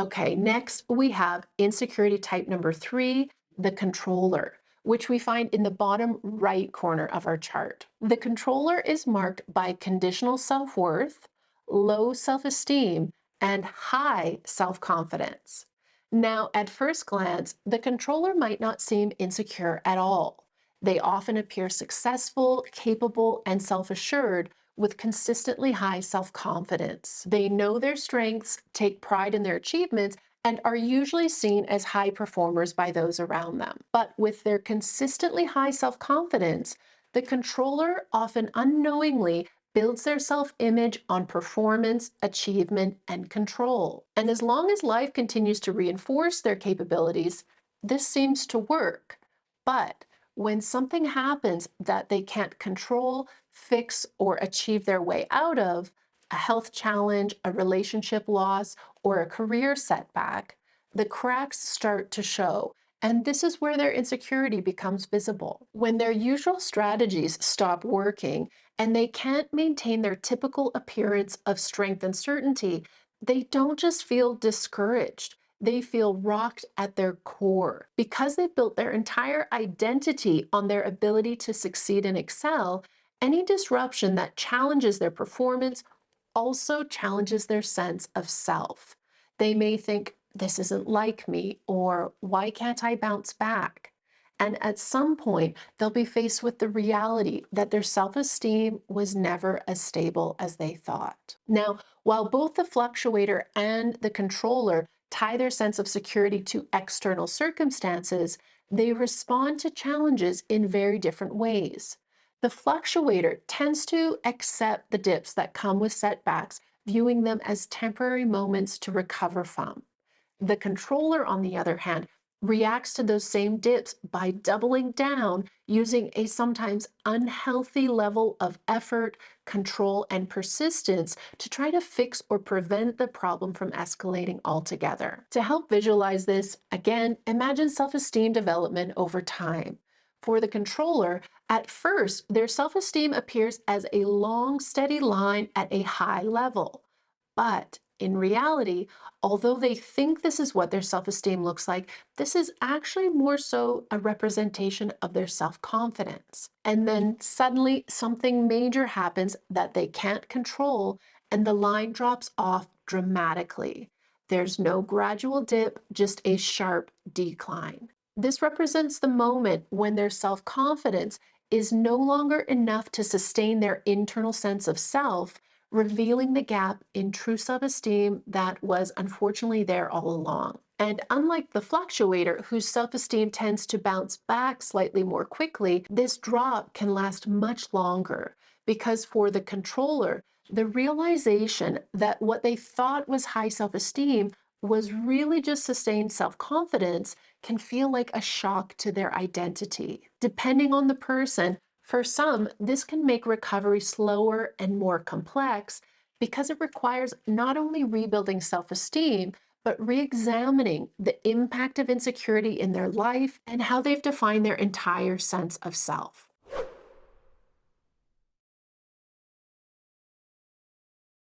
Okay, next we have insecurity type number 3, the controller, which we find in the bottom right corner of our chart. The controller is marked by conditional self-worth, low self-esteem, and high self-confidence. Now, at first glance, the controller might not seem insecure at all. They often appear successful, capable, and self-assured, with consistently high self confidence. They know their strengths, take pride in their achievements, and are usually seen as high performers by those around them. But with their consistently high self confidence, the controller often unknowingly builds their self image on performance, achievement, and control. And as long as life continues to reinforce their capabilities, this seems to work. But when something happens that they can't control, fix, or achieve their way out of, a health challenge, a relationship loss, or a career setback, the cracks start to show. And this is where their insecurity becomes visible. When their usual strategies stop working and they can't maintain their typical appearance of strength and certainty, they don't just feel discouraged. They feel rocked at their core. Because they've built their entire identity on their ability to succeed and excel, any disruption that challenges their performance also challenges their sense of self. They may think, this isn't like me, or why can't I bounce back? And at some point, they'll be faced with the reality that their self esteem was never as stable as they thought. Now, while both the fluctuator and the controller tie their sense of security to external circumstances, they respond to challenges in very different ways. The fluctuator tends to accept the dips that come with setbacks, viewing them as temporary moments to recover from. The controller, on the other hand, reacts to those same dips by doubling down, using a sometimes unhealthy level of effort, control, and persistence to try to fix or prevent the problem from escalating altogether. To help visualize this, again, imagine self-esteem development over time. For the controller, at first, their self-esteem appears as a long, steady line at a high level. But in reality, although they think this is what their self esteem looks like, this is actually more so a representation of their self confidence. And then suddenly something major happens that they can't control, and the line drops off dramatically. There's no gradual dip, just a sharp decline. This represents the moment when their self confidence is no longer enough to sustain their internal sense of self, revealing the gap in true self-esteem that was unfortunately there all along. And unlike the fluctuator, whose self-esteem tends to bounce back slightly more quickly, this drop can last much longer because for the controller, the realization that what they thought was high self-esteem was really just sustained self-confidence can feel like a shock to their identity. Depending on the person, for some, this can make recovery slower and more complex because it requires not only rebuilding self-esteem, but re-examining the impact of insecurity in their life and how they've defined their entire sense of self.